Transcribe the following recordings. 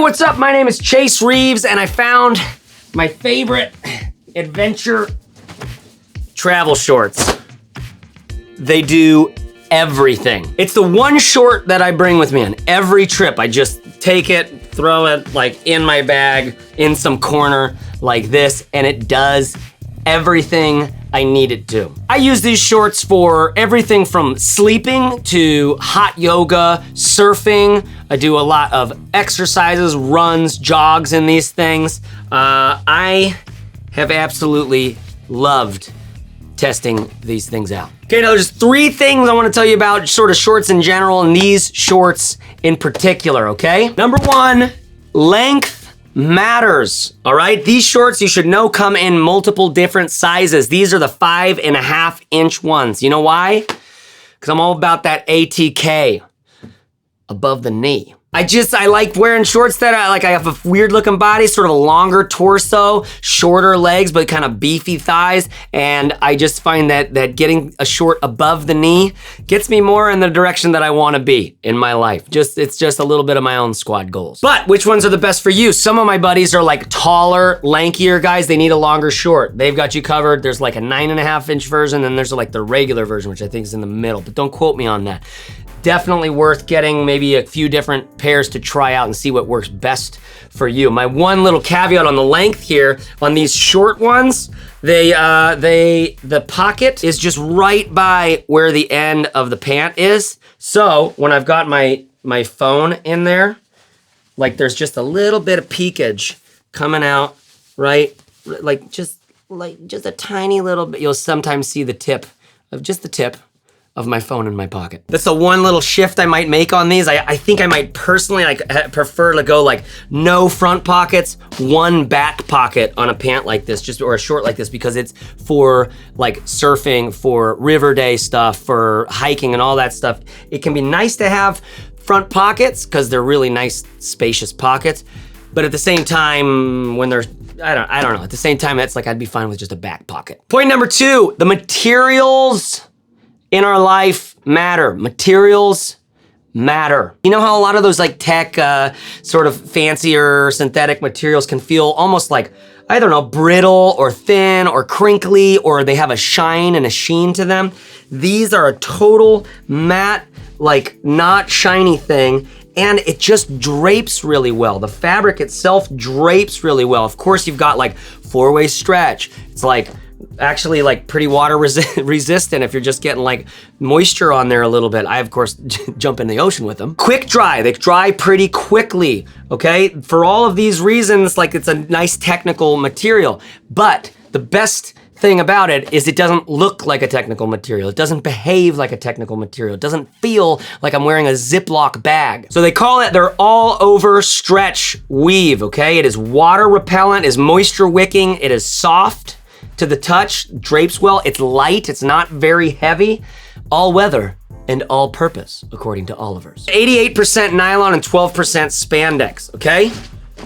what's up? My name is Chase Reeves, and I found my favorite adventure travel shorts. They do everything. It's the one short that I bring with me on every trip. I just take it, throw it like in my bag, in some corner like this, and it does everything I need it to. I use these shorts for everything from sleeping to hot yoga, surfing. I do a lot of exercises, runs, jogs in these things. I have absolutely loved testing these things out. Okay, now there's 3 things I wanna tell you about sort of shorts in general and these shorts in particular, okay? Number 1, length matters, all right? These shorts, you should know, come in multiple different sizes. These are the 5.5-inch ones. You know why? Because I'm all about that ATK, above the knee. I like wearing shorts that I have a weird looking body, sort of a longer torso, shorter legs, but kind of beefy thighs. And I just find that getting a short above the knee gets me more in the direction that I want to be in my life. It's just a little bit of my own squad goals. But which ones are the best for you? Some of my buddies are like taller, lankier guys. They need a longer short. They've got you covered. There's like a 9.5-inch version, and there's like the regular version, which I think is in the middle, but don't quote me on that. Definitely worth getting maybe a few different pairs to try out and see what works best for you. My one little caveat on the length here, on these short ones, the pocket is just right by where the end of the pant is. So when I've got my phone in there, like there's just a little bit of peekage coming out, right? Like just a tiny little bit. You'll sometimes see the tip of my phone in my pocket. That's the one little shift I might make on these. I think I might personally prefer to go like no front pockets, one back pocket on a pant like this, or a short like this, because it's for like surfing, for river day stuff, for hiking and all that stuff. It can be nice to have front pockets because they're really nice, spacious pockets. But at the same time, when they're, I don't know. At the same time, it's like I'd be fine with just a back pocket. Point number 2, the materials in our life matter. Materials matter. You know how a lot of those like tech, sort of fancier synthetic materials can feel almost like, I don't know, brittle or thin or crinkly, or they have a shine and a sheen to them. These are a total matte, like not shiny thing, and it just drapes really well. The fabric itself drapes really well. Of course, you've got like 4-way stretch. It's like actually like pretty water resistant if you're just getting like moisture on there a little bit. I of course jump in the ocean with them. Quick dry, they dry pretty quickly, okay? For all of these reasons, like it's a nice technical material, but the best thing about it is it doesn't look like a technical material. It doesn't behave like a technical material. It doesn't feel like I'm wearing a Ziploc bag. So they call it their all over stretch weave, okay? It is water repellent, is moisture wicking, it is soft to the touch, drapes well, it's light, it's not very heavy, all weather and all purpose, according to Oliver's. 88% nylon and 12% spandex, okay?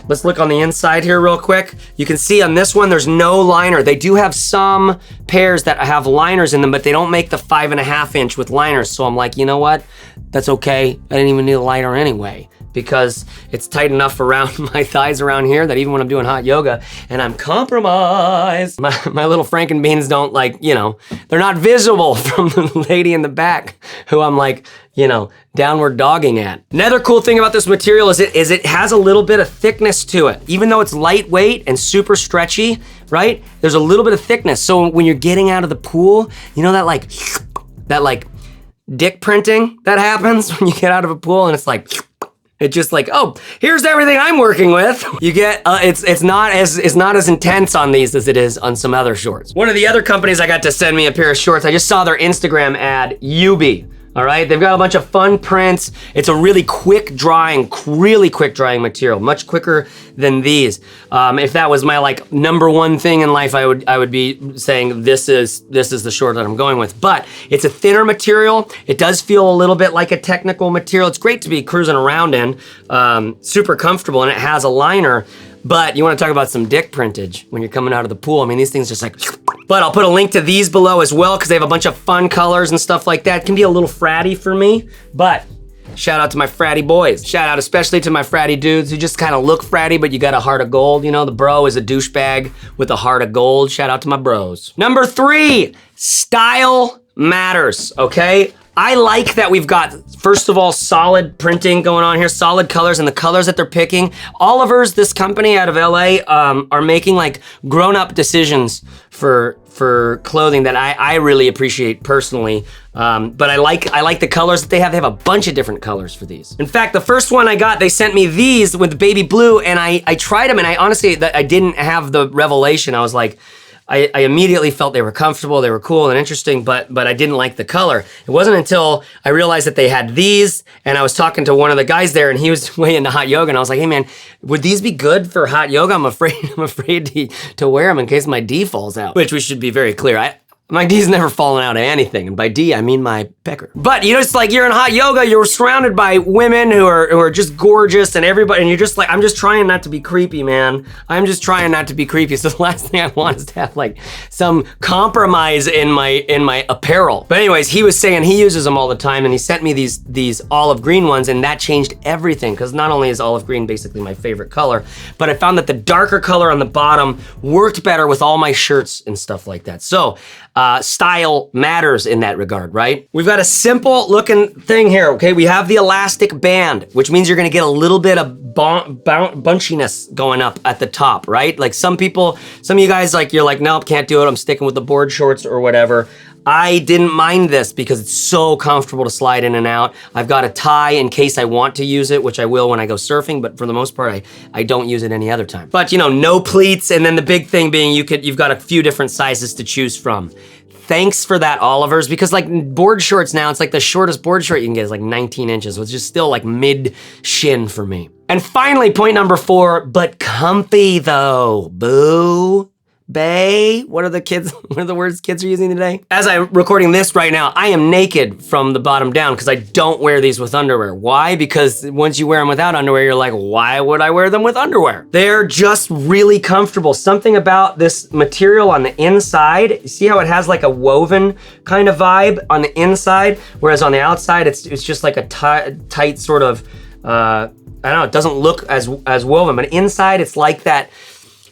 Let's look on the inside here real quick. You can see on this one, there's no liner. They do have some pairs that have liners in them, but they don't make the 5.5-inch with liners. So I'm like, you know what? That's okay. I didn't even need a liner anyway, because it's tight enough around my thighs around here that even when I'm doing hot yoga and I'm compromised, my little Frankenbeans don't like, you know, they're not visible from the lady in the back who I'm like, you know, downward dogging at. Another cool thing about this material is it has a little bit of thickness to it. Even though it's lightweight and super stretchy, right? There's a little bit of thickness. So when you're getting out of the pool, you know that like dick printing that happens when you get out of a pool and it's like, it's just like, oh, here's everything I'm working with. You get, it's not as intense on these as it is on some other shorts. One of the other companies I got to send me a pair of shorts, I just saw their Instagram ad, Eubi. All right, they've got a bunch of fun prints. It's a really quick drying material, much quicker than these. If that was my like number one thing in life, I would be saying this is the short that I'm going with. But it's a thinner material. It does feel a little bit like a technical material. It's great to be cruising around in, super comfortable, and it has a liner. But you want to talk about some dick printage when you're coming out of the pool. I mean, these things just like, but I'll put a link to these below as well because they have a bunch of fun colors and stuff like that. It can be a little fratty for me, but Shout out to my fratty boys. Shout out especially to my fratty dudes who just kind of look fratty, but you got a heart of gold. You know, the bro is a douchebag with a heart of gold. Shout out to my bros. Number 3, style matters, okay? I like that we've got, first of all, solid printing going on here, solid colors, and the colors that they're picking. Oliver's, this company out of LA, are making like grown-up decisions for clothing that I really appreciate personally. But I like the colors that they have. They have a bunch of different colors for these. In fact, the first one I got, they sent me these with the baby blue, and I tried them, and I honestly, I didn't have the revelation. I was like, I immediately felt they were comfortable, they were cool and interesting, but I didn't like the color. It wasn't until I realized that they had these, and I was talking to one of the guys there, and he was way into hot yoga, and I was like, hey man, would these be good for hot yoga? I'm afraid to wear them in case my D falls out. Which we should be very clear, my D's never fallen out of anything, and by D I mean my pecker. But you know, it's like you're in hot yoga, you're surrounded by women who are just gorgeous, and everybody, and you're just like, I'm just trying not to be creepy, man. I'm just trying not to be creepy. So the last thing I want is to have like some compromise in my apparel. But anyways, he was saying he uses them all the time, and he sent me these olive green ones, and that changed everything, because not only is olive green basically my favorite color, but I found that the darker color on the bottom worked better with all my shirts and stuff like that. So style matters in that regard, right? We've got a simple looking thing here, okay? We have the elastic band, which means you're gonna get a little bit of bunchiness going up at the top, right? Like some of you guys, like, you're like, nope, can't do it, I'm sticking with the board shorts or whatever. I didn't mind this because it's so comfortable to slide in and out. I've got a tie in case I want to use it, which I will when I go surfing, but for the most part, I don't use it any other time. But you know, no pleats, and then the big thing being you've got a few different sizes to choose from. Thanks for that, Oliver's, because like board shorts now, it's like the shortest board short you can get is like 19 inches, which is still like mid shin for me. And finally, point number 4, but comfy though, boo. Bae, what are the words kids are using today? As I'm recording this right now, I am naked from the bottom down because I don't wear these with underwear. Why? Because once you wear them without underwear, you're like, why would I wear them with underwear? They're just really comfortable. Something about this material on the inside, you see how it has like a woven kind of vibe on the inside, whereas on the outside, it's just like a tight sort of, I don't know, it doesn't look as woven, but inside it's like that.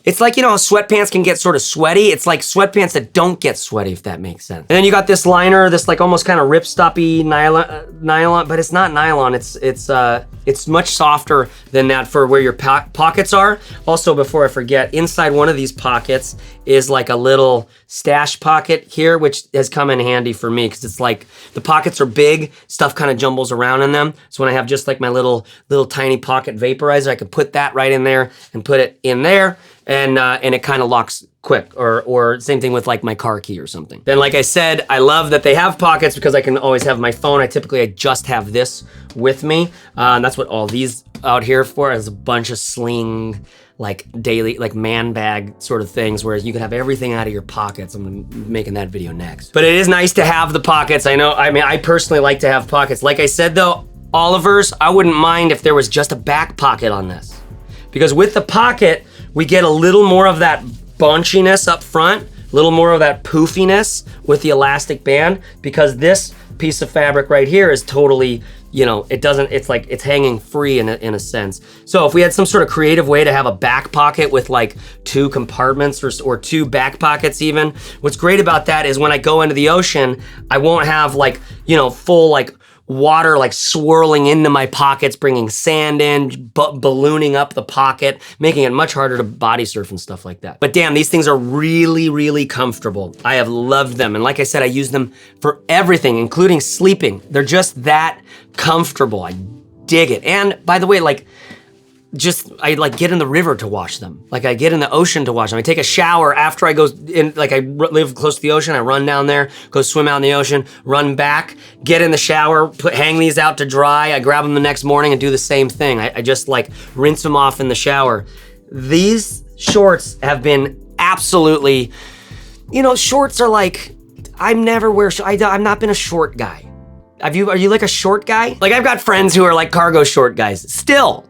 It's like, you know, sweatpants can get sort of sweaty. It's like sweatpants that don't get sweaty, if that makes sense. And then you got this liner, this like almost kind of ripstoppy nylon, but it's not nylon. It's much softer than that for where your pockets are. Also, before I forget, inside one of these pockets is like a little stash pocket here, which has come in handy for me because it's like the pockets are big, stuff kind of jumbles around in them. So when I have just like my little tiny pocket vaporizer, I can put that right in there and put it in there. And it kind of locks quick, or same thing with like my car key or something. Then like I said, I love that they have pockets because I can always have my phone. I just have this with me. And that's what all these out here for, is a bunch of sling, like daily, like man bag sort of things, whereas you can have everything out of your pockets. I'm making that video next. But it is nice to have the pockets. I personally like to have pockets. Like I said though, Oliver's, I wouldn't mind if there was just a back pocket on this. Because with the pocket, we get a little more of that bunchiness up front, a little more of that poofiness with the elastic band, because this piece of fabric right here is totally, you know, it's like it's hanging free in a sense. So if we had some sort of creative way to have a back pocket with like 2 compartments or 2 back pockets even, what's great about that is when I go into the ocean, I won't have like, you know, full like water like swirling into my pockets, bringing sand in, ballooning up the pocket, making it much harder to body surf and stuff like that. But damn, these things are really, really comfortable. I have loved them. And like I said, I use them for everything, including sleeping. They're just that comfortable. I dig it. And by the way, like, I like get in the river to wash them. Like I get in the ocean to wash them. I take a shower after I go in, like I live close to the ocean. I run down there, go swim out in the ocean, run back, get in the shower, hang these out to dry. I grab them the next morning and do the same thing. I just like rinse them off in the shower. These shorts have been absolutely, you know, shorts are like, I've not been a short guy. Are you like a short guy? Like I've got friends who are like cargo short guys. Still.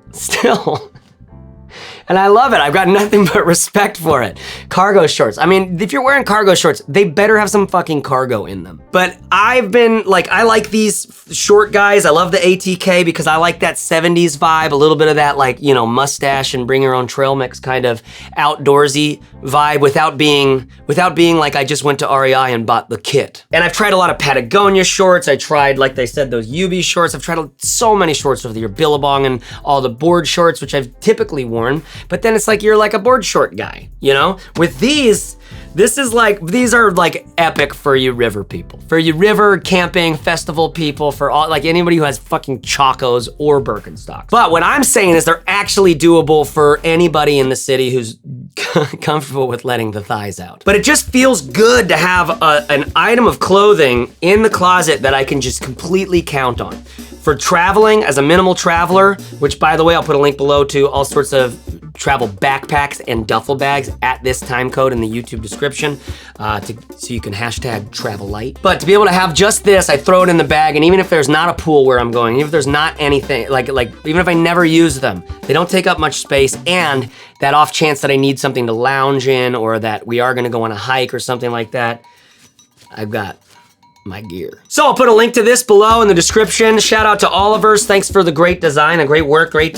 And And I love it. I've got nothing but respect for it. Cargo shorts. I mean, if you're wearing cargo shorts, they better have some fucking cargo in them. But I've been like, I like these short guys. I love the ATK because I like that 70s vibe, a little bit of that like, you know, mustache and bring your own trail mix kind of outdoorsy vibe without being like I just went to REI and bought the kit. And I've tried a lot of Patagonia shorts. I tried, like they said, those Eubi shorts. I've tried so many shorts over the year, Billabong and all the board shorts, which I've typically worn. But then it's like you're like a board short guy, you know? With these, these are like epic for you river people. For you river camping festival people, for all like anybody who has fucking Chacos or Birkenstocks. But what I'm saying is they're actually doable for anybody in the city who's comfortable with letting the thighs out. But it just feels good to have an item of clothing in the closet that I can just completely count on. For traveling, as a minimal traveler, which by the way, I'll put a link below to all sorts of travel backpacks and duffel bags at this time code in the YouTube description, so you can hashtag travel light. But to be able to have just this, I throw it in the bag, and even if there's not a pool where I'm going, even if there's not anything, like even if I never use them, they don't take up much space, and that off chance that I need something to lounge in or that we are gonna go on a hike or something like that, I've got my gear. So I'll put a link to this below in the description. Shout out to Oliver's. Thanks for the great design and great work, great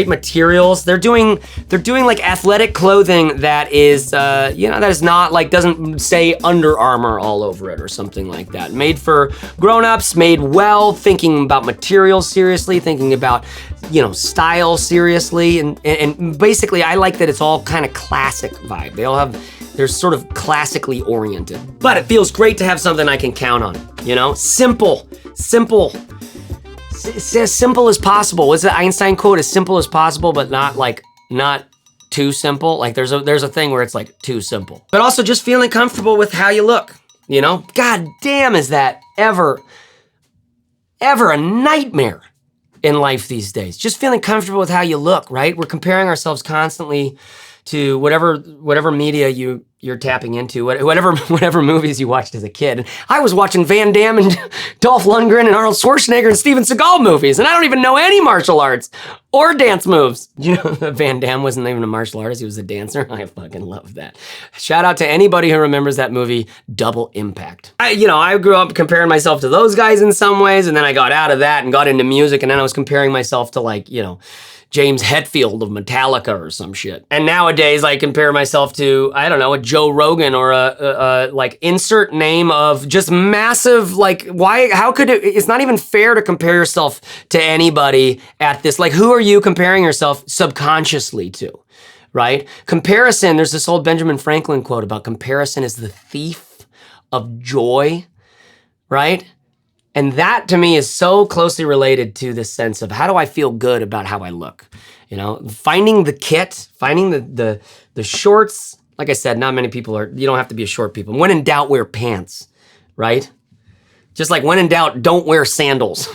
materials. They're doing like athletic clothing that is, that is not like, doesn't say Under Armour all over it or something like that. Made for grown-ups, made well, thinking about materials seriously, thinking about, you know, style seriously. And basically I like that it's all kind of classic vibe. They're sort of classically oriented. But it feels great to have something I can count on, you know? Simple. It's as simple as possible. What's the Einstein quote? As simple as possible, but not too simple. Like there's a thing where it's like too simple. But also just feeling comfortable with how you look, you know? God damn, is that ever a nightmare in life these days. Just feeling comfortable with how you look, right? We're comparing ourselves constantly to whatever media you're tapping into, whatever movies you watched as a kid. I was watching Van Damme and Dolph Lundgren and Arnold Schwarzenegger and Steven Seagal movies, and I don't even know any martial arts or dance moves. You know, Van Damme wasn't even a martial artist, he was a dancer. I fucking love that. Shout out to anybody who remembers that movie, Double Impact. I grew up comparing myself to those guys in some ways, and then I got out of that and got into music, and then I was comparing myself to like, you know, James Hetfield of Metallica or some shit. And nowadays I compare myself to, I don't know, a Joe Rogan or a like insert name of just massive, like how could it's not even fair to compare yourself to anybody at this, like who are you comparing yourself subconsciously to, right? Comparison, there's this old Benjamin Franklin quote about comparison is the thief of joy, right? And that to me is so closely related to this sense of how do I feel good about how I look? You know, finding the kit, finding the shorts. Like I said, not many people you don't have to be a short people. When in doubt, wear pants, right? Just like when in doubt, don't wear sandals.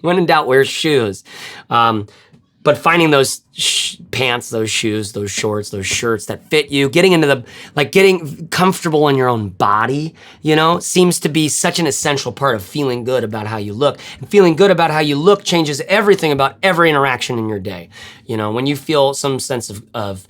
When in doubt, wear shoes. But finding those pants, those shoes, those shorts, those shirts that fit you, getting comfortable in your own body, you know, seems to be such an essential part of feeling good about how you look. And feeling good about how you look changes everything about every interaction in your day. You know, when you feel some sense of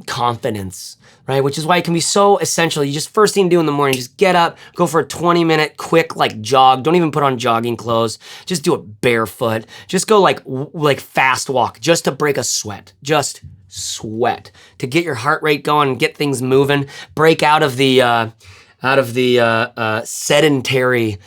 confidence, right? Which is why it can be so essential. You just first thing to do in the morning, just get up, go for a 20-minute quick like jog. Don't even put on jogging clothes. Just do it barefoot. Just go like fast walk just to break a sweat. Just sweat to get your heart rate going and get things moving. Break out of the sedentary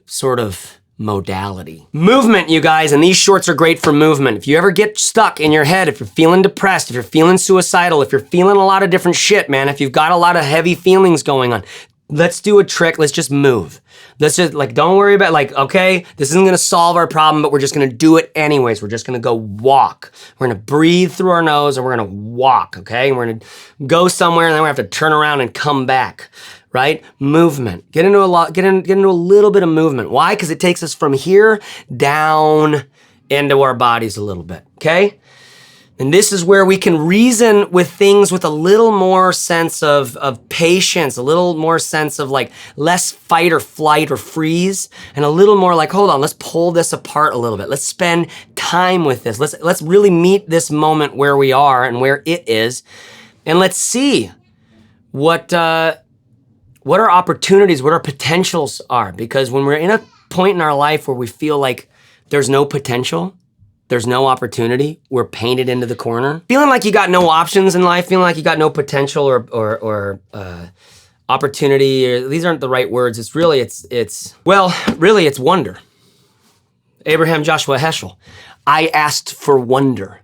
sort of modality. Movement, you guys, and these shorts are great for movement. If you ever get stuck in your head, if you're feeling depressed, if you're feeling suicidal, if you're feeling a lot of different shit, man, if you've got a lot of heavy feelings going on, let's do a trick. Let's just move. Let's just don't worry about okay, this isn't gonna solve our problem, but we're just gonna do it anyways. We're just gonna go walk. We're gonna breathe through our nose and we're gonna walk, okay? And we're gonna go somewhere and then we have to turn around and come back. Right? Movement. Get into a little bit of movement. Why? Because it takes us from here down into our bodies a little bit, okay? And this is where we can reason with things with a little more sense of patience, a little more sense of like less fight or flight or freeze, and a little more like, hold on, let's pull this apart a little bit. Let's spend time with this. Let's really meet this moment where we are and where it is. And let's see what our opportunities, what our potentials are. Because when we're in a point in our life where we feel like there's no potential, there's no opportunity, we're painted into the corner, feeling like you got no options in life, feeling like you got no potential or opportunity, or these aren't the right words. It's really, it's wonder. Abraham Joshua Heschel, I asked for wonder,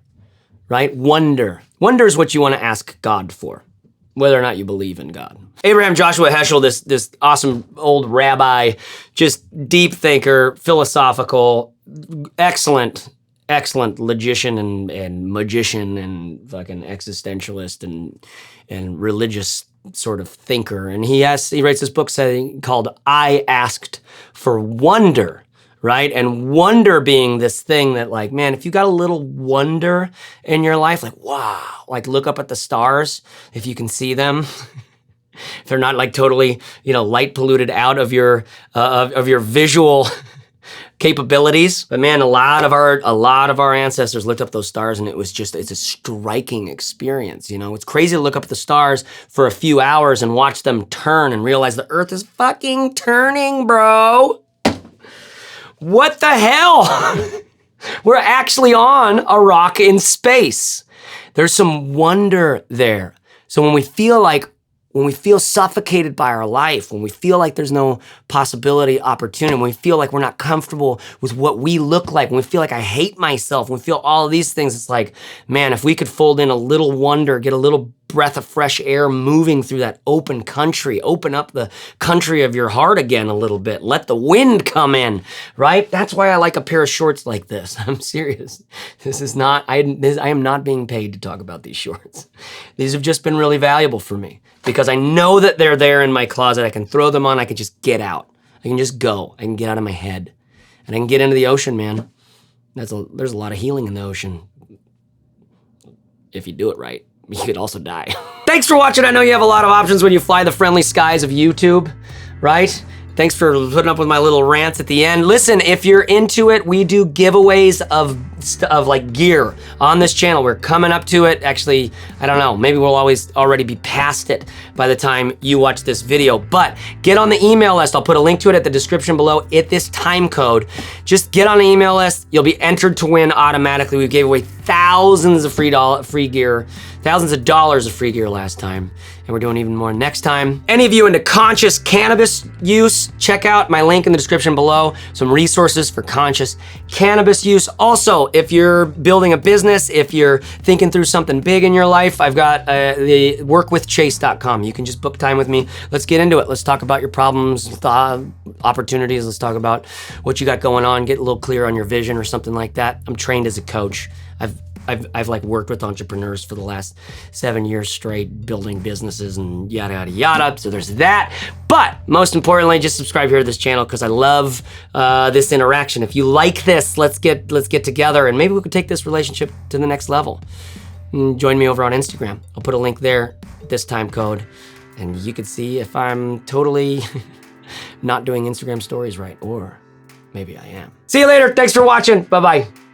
right? Wonder. Wonder is what you want to ask God for, whether or not you believe in God. Abraham Joshua Heschel, this awesome old rabbi, just deep thinker, philosophical, excellent logician and magician and fucking existentialist and religious sort of thinker. And he writes this book called I Asked for Wonder, right? And wonder being this thing that like, man, if you got a little wonder in your life, like, wow, like look up at the stars, if you can see them. If they're not like totally, light polluted out of your visual capabilities. But man, a lot of our ancestors looked up those stars and it's a striking experience. It's crazy to look up at the stars for a few hours and watch them turn and realize the earth is fucking turning, bro. What the hell? We're actually on a rock in space. There's some wonder there. So when we feel suffocated by our life, when we feel like there's no possibility, opportunity, when we feel like we're not comfortable with what we look like, when we feel like I hate myself, when we feel all of these things, it's like, man, if we could fold in a little wonder, get a little breath of fresh air moving through that open country, open up the country of your heart again a little bit, let the wind come in, right? That's why I like a pair of shorts like this. I'm serious. I am not being paid to talk about these shorts. These have just been really valuable for me because I know that they're there in my closet. I can throw them on. I can just get out. I can just go. I can get out of my head and I can get into the ocean, man. There's a lot of healing in the ocean if you do it right. You could also die. Thanks for watching. I know you have a lot of options when you fly the friendly skies of YouTube, right? Thanks for putting up with my little rants at the end. Listen, if you're into it, we do giveaways of like gear on this channel. We're coming up to it. Actually, I don't know, maybe we'll already be past it by the time you watch this video, but get on the email list. I'll put a link to it at the description below. Hit this time code. Just get on the email list. You'll be entered to win automatically. We gave away thousands of free gear, thousands of dollars of free gear last time, and we're doing even more next time. Any of you into conscious cannabis use, check out my link in the description below, some resources for conscious cannabis use. Also, if you're building a business, if you're thinking through something big in your life, I've got the workwithchase.com. You can just book time with me. Let's get into it. Let's talk about your problems, opportunities. Let's talk about what you got going on, get a little clear on your vision or something like that. I'm trained as a coach. I've like worked with entrepreneurs for the last 7 years straight, building businesses and yada, yada, yada. So there's that. But most importantly, just subscribe here to this channel because I love this interaction. If you like this, let's get together and maybe we could take this relationship to the next level. Join me over on Instagram. I'll put a link there, this time code, and you can see if I'm totally not doing Instagram stories right, or maybe I am. See you later. Thanks for watching. Bye-bye.